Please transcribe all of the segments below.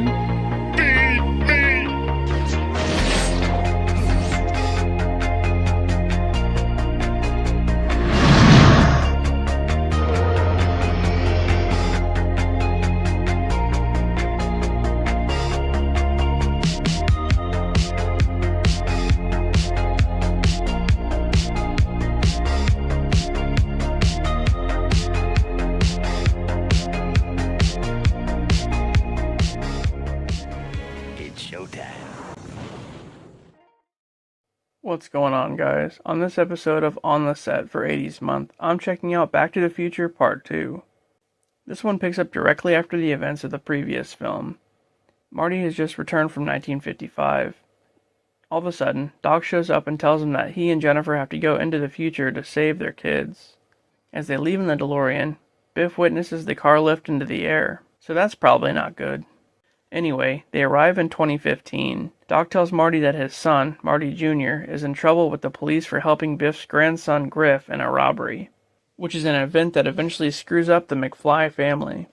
again. Feed me! What's going on, guys? On this episode of On the Set for 80s Month, I'm checking out Back to the Future Part 2. This one picks up directly after the events of the previous film. Marty has just returned from 1955. All of a sudden, Doc shows up and tells him that he and Jennifer have to go into the future to save their kids. As they leave in the DeLorean, Biff witnesses the car lift into the air, so that's probably not good. Anyway, they arrive in 2015. Doc tells Marty that his son, Marty Jr., is in trouble with the police for helping Biff's grandson Griff in a robbery, which is an event that eventually screws up the McFly family.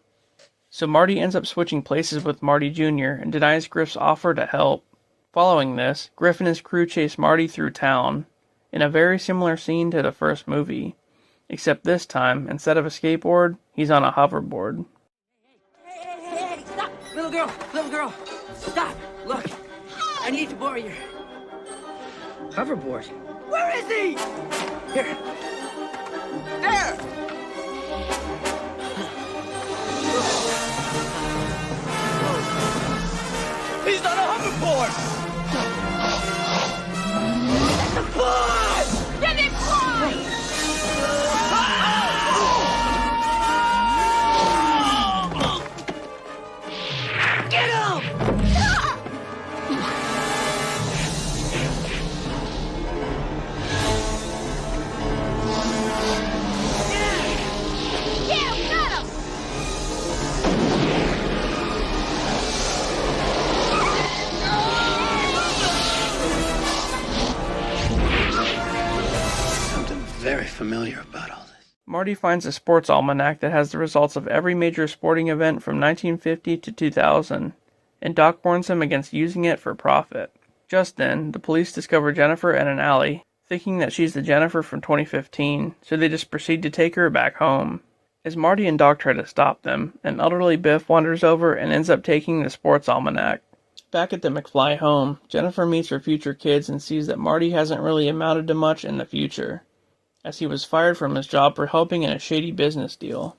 So Marty ends up switching places with Marty Jr. and denies Griff's offer to help. Following this, Griff and his crew chase Marty through town, in a very similar scene to the first movie, except this time, instead of a skateboard, he's on a hoverboard. Hey, stop! Little girl, stop! Look, I need to borrow your hoverboard. Where is he? Here. There! He's on a hoverboard! Fly! Let me fly! Get him! Yeah, we got him! Something very familiar about all this. Marty finds a sports almanac that has the results of every major sporting event from 1950 to 2000, and Doc warns him against using it for profit. Just then, the police discover Jennifer in an alley, thinking that she's the Jennifer from 2015, so they just proceed to take her back home. As Marty and Doc try to stop them, an elderly Biff wanders over and ends up taking the sports almanac. Back at the McFly home, Jennifer meets her future kids and sees that Marty hasn't really amounted to much in the future, as he was fired from his job for helping in a shady business deal.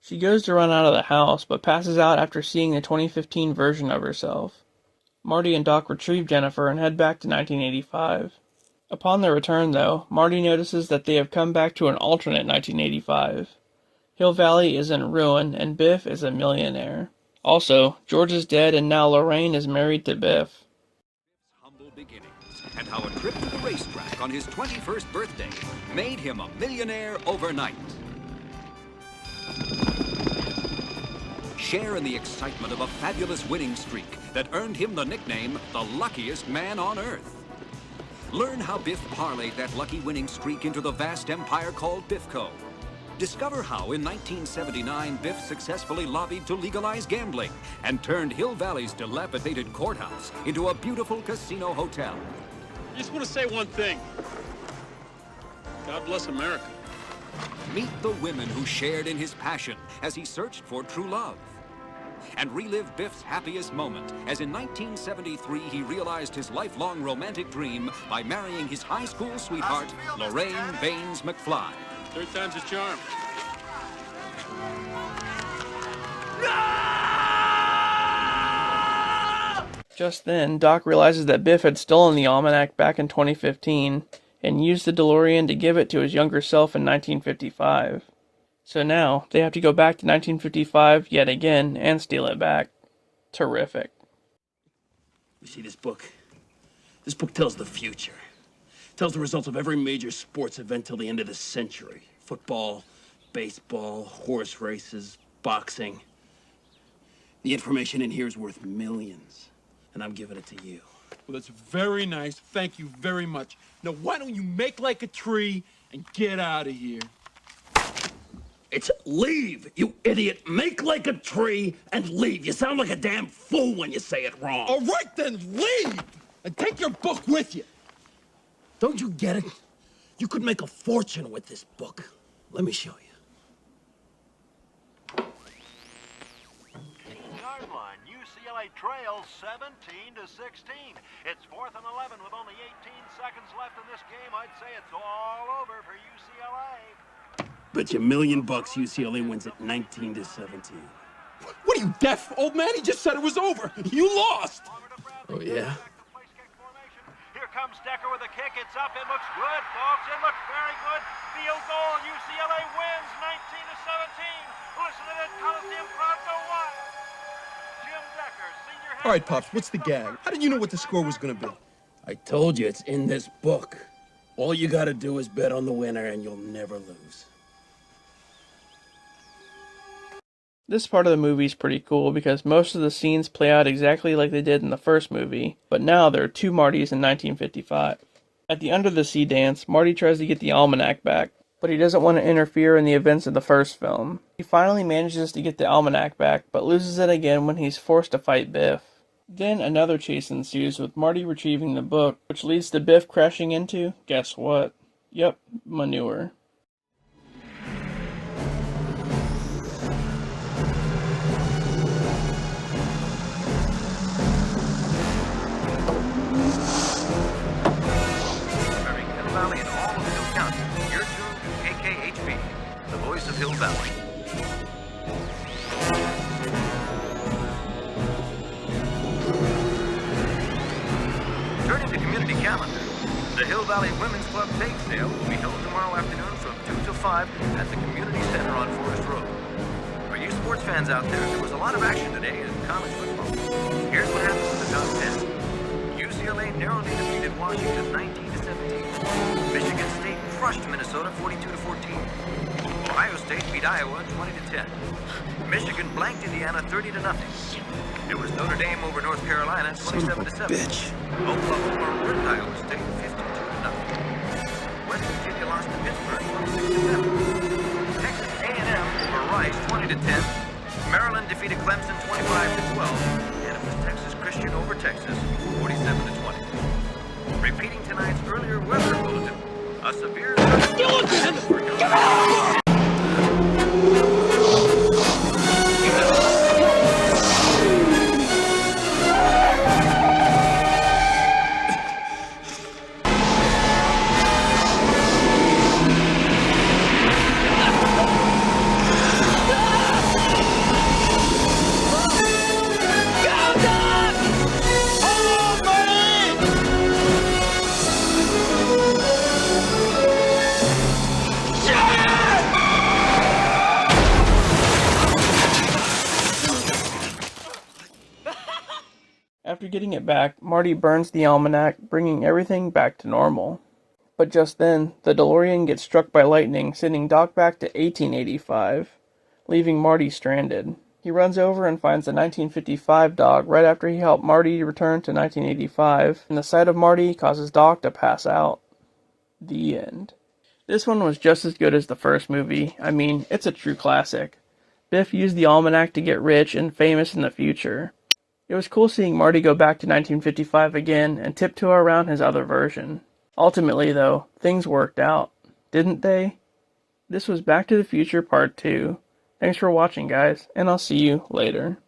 She goes to run out of the house, but passes out after seeing the 2015 version of herself. Marty and Doc retrieve Jennifer and head back to 1985. Upon their return, though, Marty notices that they have come back to an alternate 1985. Hill Valley is in ruin, and Biff is a millionaire. Also, George is dead, and now Lorraine is married to Biff. Humble beginnings, and how a trip to the racetrack on his 21st birthday made him a millionaire overnight. Share in the excitement of a fabulous winning streak that earned him the nickname, the luckiest man on Earth. Learn how Biff parlayed that lucky winning streak into the vast empire called Biffco. Discover how in 1979 Biff successfully lobbied to legalize gambling and turned Hill Valley's dilapidated courthouse into a beautiful casino hotel. I just want to say one thing. God bless America. Meet the women who shared in his passion as he searched for true love. And relive Biff's happiest moment as in 1973 he realized his lifelong romantic dream by marrying his high school sweetheart, Lorraine Baines McFly. Third time's a charm. Just then, Doc realizes that Biff had stolen the almanac back in 2015 and used the DeLorean to give it to his younger self in 1955. So now, they have to go back to 1955 yet again and steal it back. Terrific. You see this book? This book tells the future. Tells the results of every major sports event till the end of the century. Football, baseball, horse races, boxing. The information in here is worth millions, and I'm giving it to you. Well, that's very nice. Thank you very much. Now, why don't you make like a tree and get out of here? It's Leave, you idiot. Make like a tree and leave. You sound like a damn fool when you say it wrong. All right, then, leave! And take your book with you. Don't you get it? You could make a fortune with this book. Let me show you. Yard line, UCLA trails 17-16. It's 4th and 11 with only 18 seconds left in this game. I'd say it's all over for UCLA. Bet you $1,000,000 UCLA wins at 19-17. What are you, deaf, old man? He just said it was over. You lost. Oh, yeah? Here comes Decker with a kick. It's up. It looks good, folks. It looks very good. Field goal. UCLA wins 19-17. Listen to that Coliseum crowd go wild. Jim Decker, senior head. All right, Pops, what's the gag? How did you know what the score was going to be? I told you, it's in this book. All you gotta do is bet on the winner and you'll never lose. This part of the movie is pretty cool because most of the scenes play out exactly like they did in the first movie, but now there are two Martys in 1955. At the Under the Sea dance, Marty tries to get the almanac back, but he doesn't want to interfere in the events of the first film. He finally manages to get the almanac back, but loses it again when he's forced to fight Biff. Then another chase ensues with Marty retrieving the book, which leads to Biff crashing into, guess what? Yep, manure. Valley and all of Hill County. You're tuned to KKHB, the voice of Hill Valley. Turning to community calendar, the Hill Valley Women's Club Bake Sale will be held tomorrow afternoon from 2 to 5 at the Community Center on Forest Road. For you sports fans out there was a lot of action today in college football. Here's what happens in the top 10. UCLA narrowly defeated Washington 19-17. Michigan State crushed Minnesota 42-14. Ohio State beat Iowa 20-10. Michigan blanked Indiana 30-0. It was Notre Dame over North Carolina 27-7. Oklahoma ripped Iowa State 52-0. West Virginia lost to Pittsburgh 26-7. Texas A&M over Rice 20-10. Maryland defeated Clemson 25-12. And it was Texas Christian over Texas 47-20. Repeating tonight's earlier weather bulletin, a severe After getting it back, Marty burns the almanac, bringing everything back to normal. But just then, the DeLorean gets struck by lightning, sending Doc back to 1885, leaving Marty stranded. He runs over and finds the 1955 dog right after he helped Marty return to 1985, and the sight of Marty causes Doc to pass out. The end. This one was just as good as the first movie. I mean, it's a true classic. Biff used the almanac to get rich and famous in the future. It was cool seeing Marty go back to 1955 again and tiptoe around his other version. Ultimately, though, things worked out, didn't they? This was Back to the Future Part 2. Thanks for watching, guys, and I'll see you later.